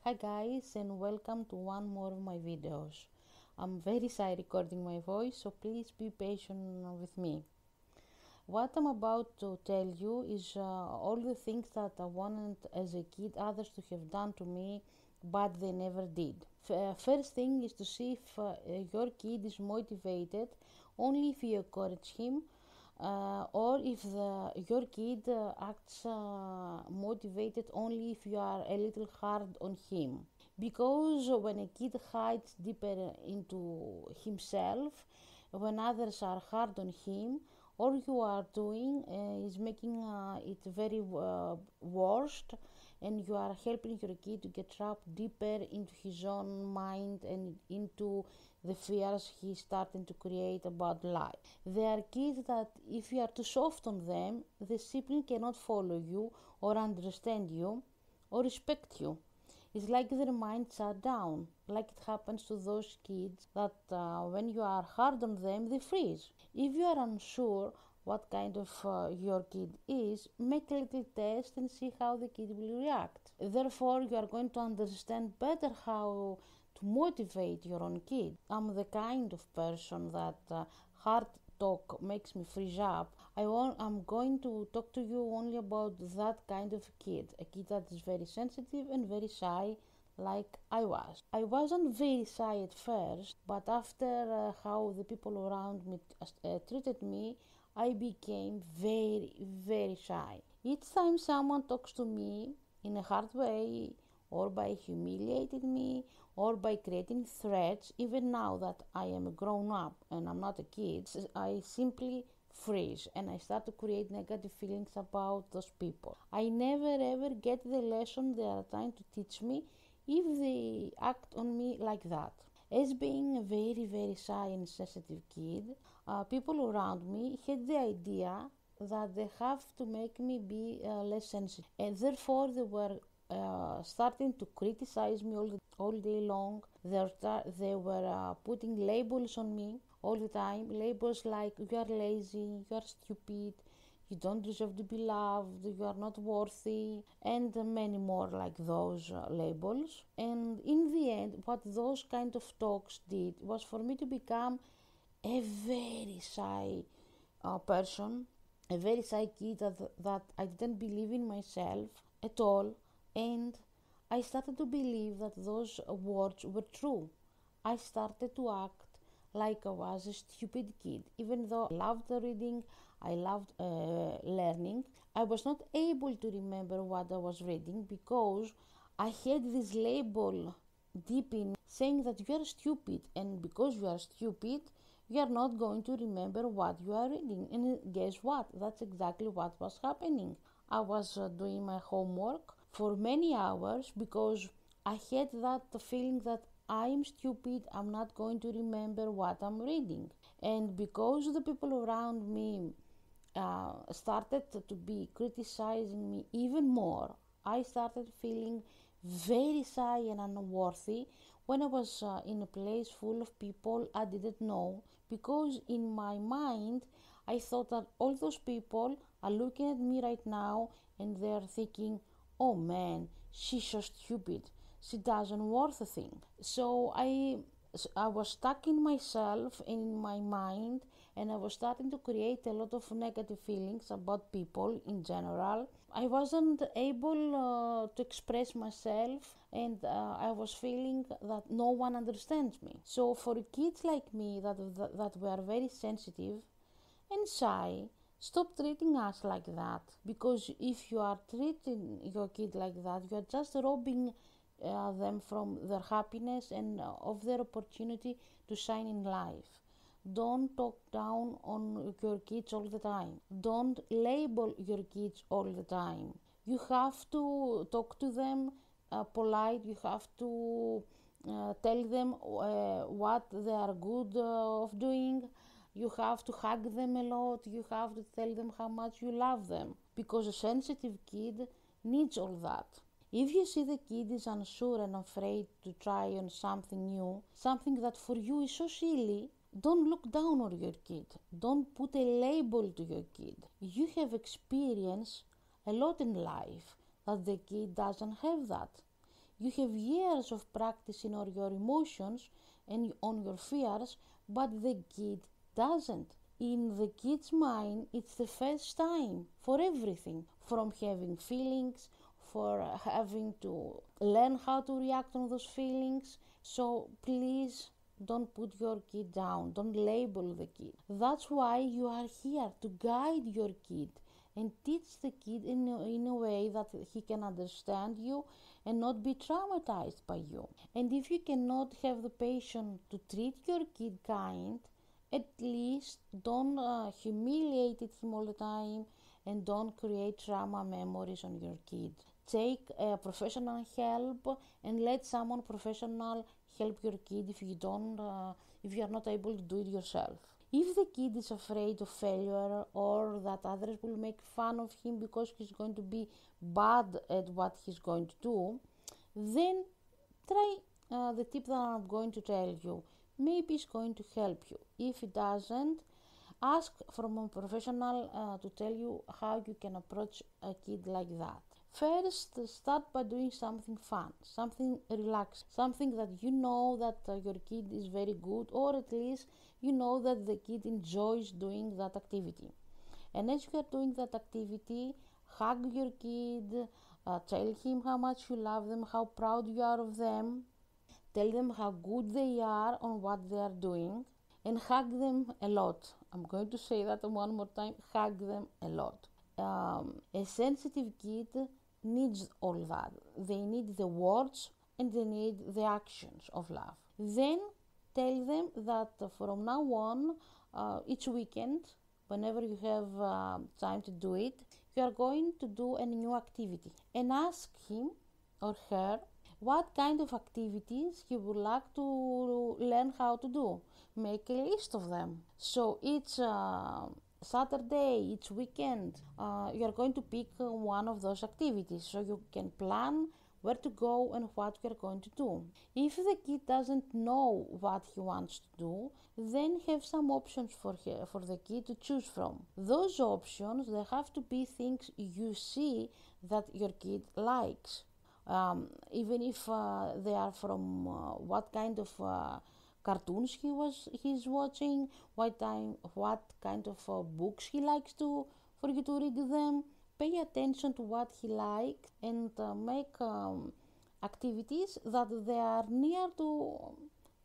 Hi guys, and welcome to one more of my videos. I'm very shy recording my voice, so please be patient with me. What I'm about to tell you is all the things that I wanted as a kid others to have done to me, but they never did. First thing is to see if your kid is motivated only if you encourage him, or if your kid acts motivated only if you are a little hard on him. Because when a kid hides deeper into himself, when others are hard on him, all you are doing is making it very worst, and you are helping your kid to get trapped deeper into his own mind and into the fears he's starting to create about life. There are kids that if you are too soft on them, they simply cannot follow you or understand you or respect you. It's like their minds are down, like it happens to those kids that when you are hard on them, they freeze. If you are unsure what kind of your kid is, make a little test and see how the kid will react. Therefore, you are going to understand better how to motivate your own kid. I'm the kind of person that hard talk makes me freeze up. I'm going to talk to you only about that kind of a kid that is very sensitive and very shy, like I was. I wasn't very shy at first, but after how the people around me treated me, I became very, very shy. Each time someone talks to me in a hard way, or by humiliating me, or by creating threats, even now that I am a grown up and I'm not a kid, I simply freeze and I start to create negative feelings about those people. I never ever get the lesson they are trying to teach me if they act on me like that. As being a very, very shy and sensitive kid, people around me had the idea that they have to make me be less sensitive, and therefore they were starting to criticize me all day long. They were putting labels on me all the time. Labels like you are lazy, you are stupid, you don't deserve to be loved, you are not worthy, and many more like those labels. And in the end, what those kind of talks did was for me to become a very shy person, a very shy kid that I didn't believe in myself at all, and I started to believe that those words were true. I started to act like I was a stupid kid, even though I loved reading, I loved learning. I was not able to remember what I was reading because I had this label deep in saying that you are stupid, and because you are stupid, you are not going to remember what you are reading. And guess what? That's exactly what was happening. I was doing my homework for many hours because I had that feeling that I am stupid, I'm not going to remember what I'm reading. And because the people around me started to be criticizing me even more, I started feeling very shy and unworthy when I was in a place full of people I didn't know, because in my mind I thought that all those people are looking at me right now and they're thinking, oh man, she's so stupid, she doesn't worth a thing. So I was stuck in myself and in my mind, and I was starting to create a lot of negative feelings about people in general. I wasn't able to express myself, and I was feeling that no one understands me. So for kids like me that were very sensitive and shy, stop treating us like that, because if you are treating your kid like that, you are just robbing them from their happiness and of their opportunity to shine in life. Don't talk down on your kids all the time. Don't label your kids all the time. You have to talk to them polite. You have to tell them what they are good of doing. You have to hug them a lot. You have to tell them how much you love them, because a sensitive kid needs all that. If you see the kid is unsure and afraid to try on something new, something that for you is so silly, don't look down on your kid. Don't put a label to your kid. You have experienced a lot in life that the kid doesn't have that. You have years of practicing on your emotions and on your fears, but the kid doesn't. In the kid's mind, it's the first time for everything, from having feelings, for having to learn how to react on those feelings. So please don't put your kid down, don't label the kid. That's why you are here, to guide your kid and teach the kid in a way that he can understand you and not be traumatized by you. And if you cannot have the patience to treat your kid kind, at least don't humiliate him all the time and don't create trauma memories on your kid. Take professional help and let someone professional help your kid if you are not able to do it yourself. If the kid is afraid of failure or that others will make fun of him because he's going to be bad at what he's going to do, then try the tip that I'm going to tell you. Maybe it's going to help you. If it doesn't, ask from a professional to tell you how you can approach a kid like that. First, start by doing something fun, something relaxed, something that you know that your kid is very good, or at least you know that the kid enjoys doing that activity. And as you are doing that activity, hug your kid, tell him how much you love them, how proud you are of them, tell them how good they are on what they are doing, and hug them a lot. I'm going to say that one more time, hug them a lot. A sensitive kid needs all that. They need the words and they need the actions of love. Then tell them that from now on, each weekend, whenever you have time to do it, you are going to do a new activity, and ask him or her what kind of activities he would like to learn how to do. Make a list of them. So each Saturday, each weekend, you are going to pick one of those activities so you can plan where to go and what you are going to do. If the kid doesn't know what he wants to do, then have some options for the kid to choose from. Those options, they have to be things you see that your kid likes. Even if they are from what kind of cartoons he's watching, what kind of books he likes for you to read them. Pay attention to what he likes and make activities that they are near to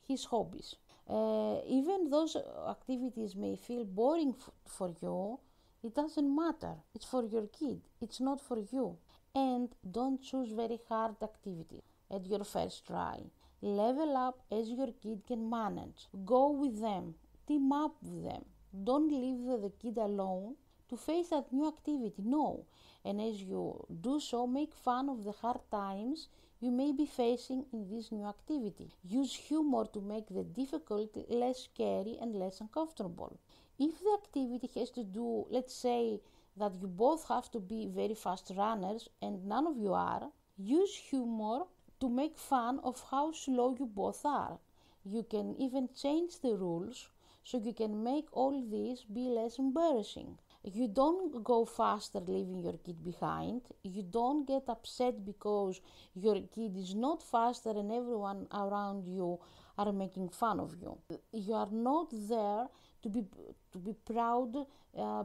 his hobbies. Even those activities may feel boring for you, it doesn't matter. It's for your kid, it's not for you. And don't choose very hard activities at your first try. Level up as your kid can manage. Go with them, team up with them. Don't leave the kid alone to face that new activity, no. And as you do so, make fun of the hard times you may be facing in this new activity. Use humor to make the difficulty less scary and less uncomfortable. If the activity has to do, let's say, that you both have to be very fast runners and none of you are, use humor to make fun of how slow you both are. You can even change the rules so you can make all this be less embarrassing. You don't go faster leaving your kid behind. You don't get upset because your kid is not faster and everyone around you are making fun of you. You are not there to be proud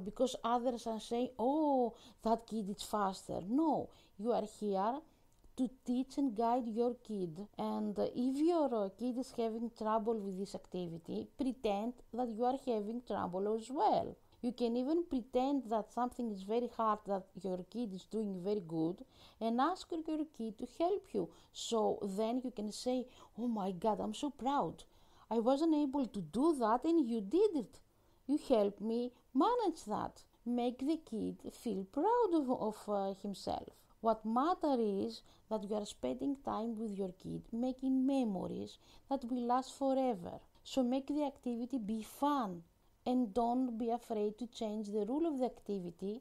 because others are saying, oh, that kid is faster. No, you are here to teach and guide your kid. And if your kid is having trouble with this activity, pretend that you are having trouble as well. You can even pretend that something is very hard that your kid is doing very good and ask your kid to help you. So then you can say, oh my God, I'm so proud. I wasn't able to do that and you did it. You helped me manage that. Make the kid feel proud of himself. What matters is that you are spending time with your kid, making memories that will last forever. So make the activity be fun. And don't be afraid to change the rule of the activity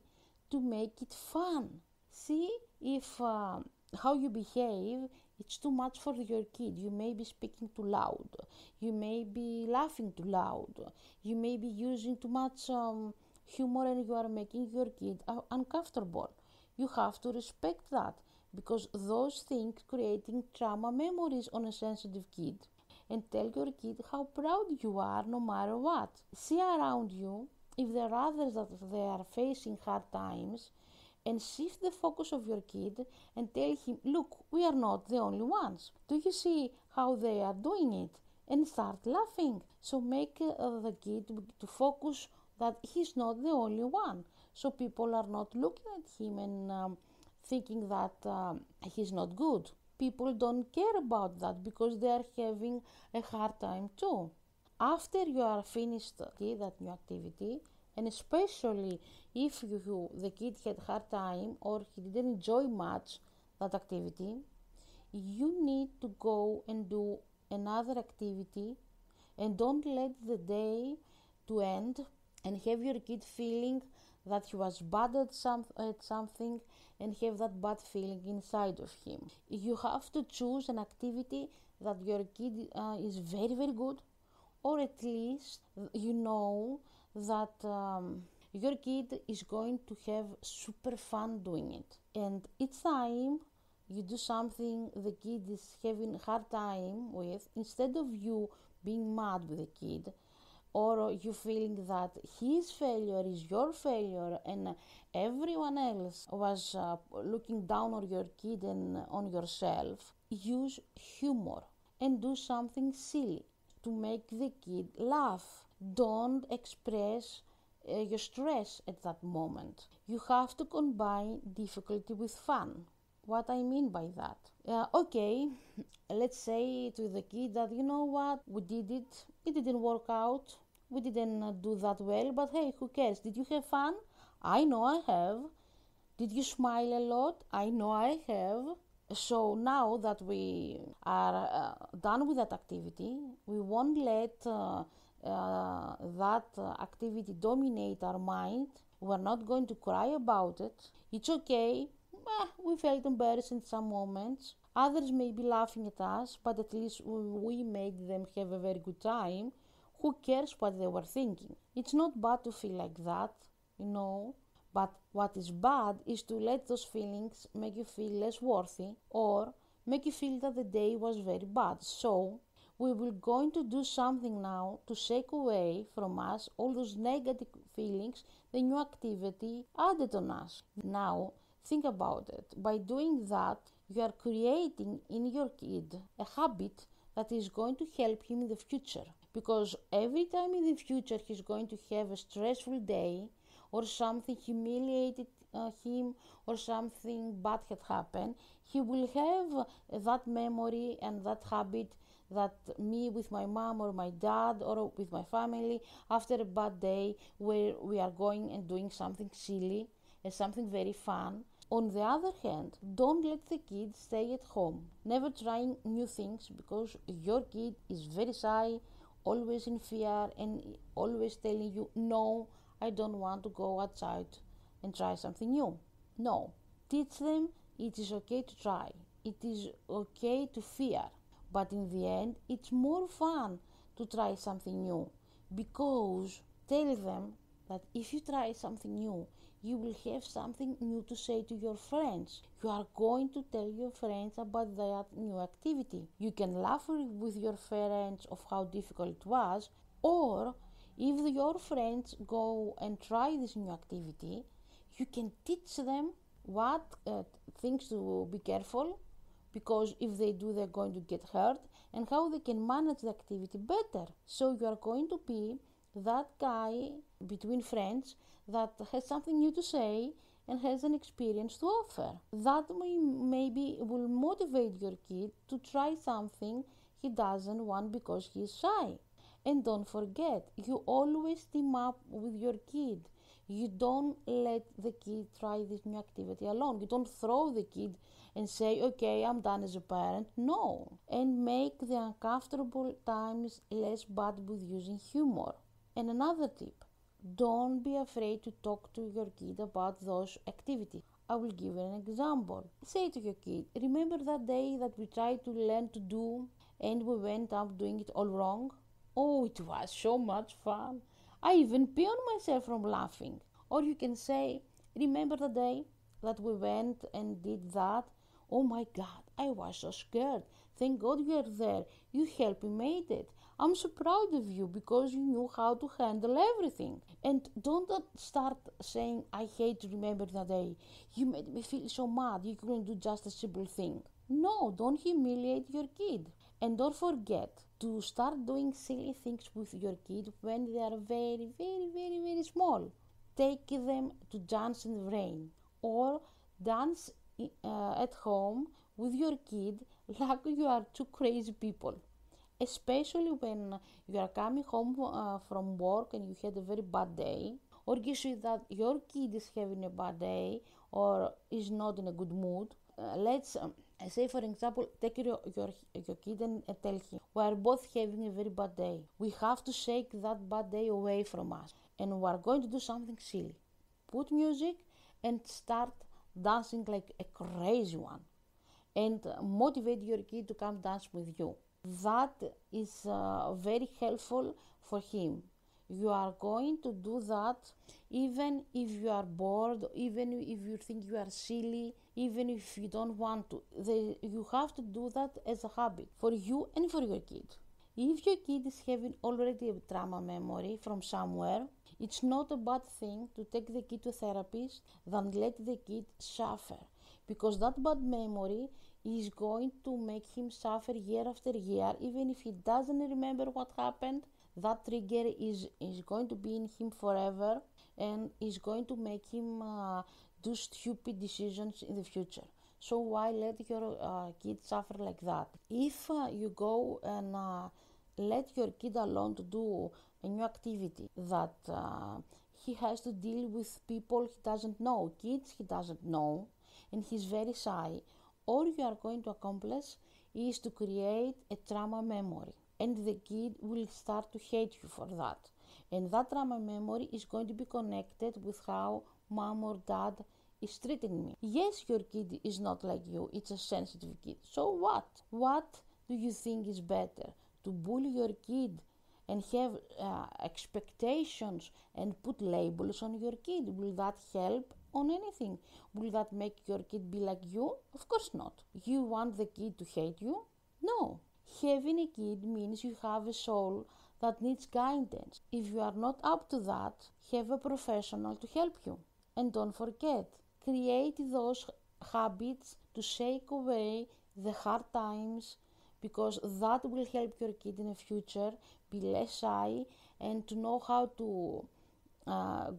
to make it fun. See if how you behave, it's too much for your kid. You may be speaking too loud. You may be laughing too loud. You may be using too much humor and you are making your kid uncomfortable. You have to respect that. because those things creating trauma memories on a sensitive kid. And tell your kid how proud you are no matter what. See around you if there are others that they are facing hard times, and shift the focus of your kid and tell him, look, we are not the only ones. Do you see how they are doing it? And start laughing. So make the kid to focus that he's not the only one. So people are not looking at him and thinking that he's not good. People don't care about that because they are having a hard time too. After you are finished that new activity, and especially if the kid had hard time or he didn't enjoy much that activity, you need to go and do another activity, and don't let the day to end and have your kid feeling that he was bad at something and have that bad feeling inside of him. You have to choose an activity that your kid is very, very good, or at least you know that your kid is going to have super fun doing it. And each time you do something the kid is having a hard time with, instead of you being mad with the kid, or you feeling that his failure is your failure and everyone else was looking down on your kid and on yourself, use humor and do something silly to make the kid laugh. Don't express your stress at that moment. You have to combine difficulty with fun. What I mean by that? Okay, let's say to the kid that, you know what, we did it, it didn't work out, we didn't do that well, but hey, who cares? Did you have fun? I know I have. Did you smile a lot? I know I have. So now that we are done with that activity, we won't let that activity dominate our mind. We're not going to cry about it. It's okay. We felt embarrassed in some moments. Others may be laughing at us, but at least we made them have a very good time. Who cares what they were thinking? It's not bad to feel like that, you know. But what is bad is to let those feelings make you feel less worthy or make you feel that the day was very bad. So we will going to do something now to shake away from us all those negative feelings the new activity added on us. Now think about it. By doing that, you are creating in your kid a habit that is going to help him in the future. Because every time in the future he's going to have a stressful day, or something humiliated him, or something bad had happened, he will have that memory and that habit that me with my mom or my dad or with my family after a bad day where we are going and doing something silly and something very fun. On the other hand, don't let the kid stay at home, never trying new things, because your kid is very shy, always in fear and always telling you, no, I don't want to go outside and try something new. No, teach them it is okay to try. It is okay to fear. But in the end, it's more fun to try something new, because tell them that if you try something new, you will have something new to say to your friends. You are going to tell your friends about that new activity. You can laugh with your friends of how difficult it was, or if your friends go and try this new activity, you can teach them what things to be careful, because if they do, they're going to get hurt, and how they can manage the activity better. So you are going to be that guy between friends that has something new to say and has an experience to offer. That maybe will motivate your kid to try something he doesn't want because he is shy. And don't forget, you always team up with your kid. You don't let the kid try this new activity alone. You don't throw the kid and say, okay, I'm done as a parent. No. And make the uncomfortable times less bad with using humor. And another tip, don't be afraid to talk to your kid about those activities. I will give you an example. Say to your kid, remember that day that we tried to learn to do and we went up doing it all wrong? Oh, it was so much fun. I even pee on myself from laughing. Or you can say, remember the day that we went and did that Oh my God, I was so scared. Thank God you are there. You helped me made it. I'm so proud of you because you knew how to handle everything. And don't start saying, I hate to remember that day. You made me feel so mad. You couldn't do just a simple thing. No, don't humiliate your kid. And don't forget to start doing silly things with your kid when they are very, very, very, very small. Take them to dance in the rain or dance at home with your kid like you are two crazy people, especially when you are coming home from work and you had a very bad day, or you see that your kid is having a bad day or is not in a good mood. Let's say, for example, take your kid and tell him, we are both having a very bad day. We have to shake that bad day away from us and we are going to do something silly. Put music and start dancing like a crazy one and motivate your kid to come dance with you. That is very helpful for him. You are going to do that even if you are bored, even if you think you are silly, even if you don't want to. You have to do that as a habit for you and for your kid. If your kid is having already a trauma memory from somewhere, it's not a bad thing to take the kid to a therapist than let the kid suffer, because that bad memory is going to make him suffer year after year. Even if he doesn't remember what happened, that trigger is going to be in him forever and is going to make him do stupid decisions in the future. So why let your kid suffer like that? If you go and let your kid alone to do a new activity that he has to deal with people he doesn't know, kids he doesn't know, and he's very shy, all you are going to accomplish is to create a trauma memory, and the kid will start to hate you for that. And that trauma memory is going to be connected with how mom or dad is treating me. Yes, your kid is not like you, it's a sensitive kid. So what? What do you think is better? To bully your kid and have expectations and put labels on your kid? Will that help on anything? Will that make your kid be like you? Of course not. You want the kid to hate you? No. Having a kid means you have a soul that needs guidance. If you are not up to that, have a professional to help you. And don't forget, create those habits to shake away the hard times, because that will help your kid in the future be less shy and to know how to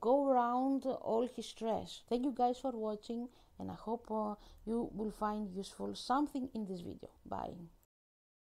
go around all his stress. Thank you guys for watching, and I hope you will find useful something in this video. Bye.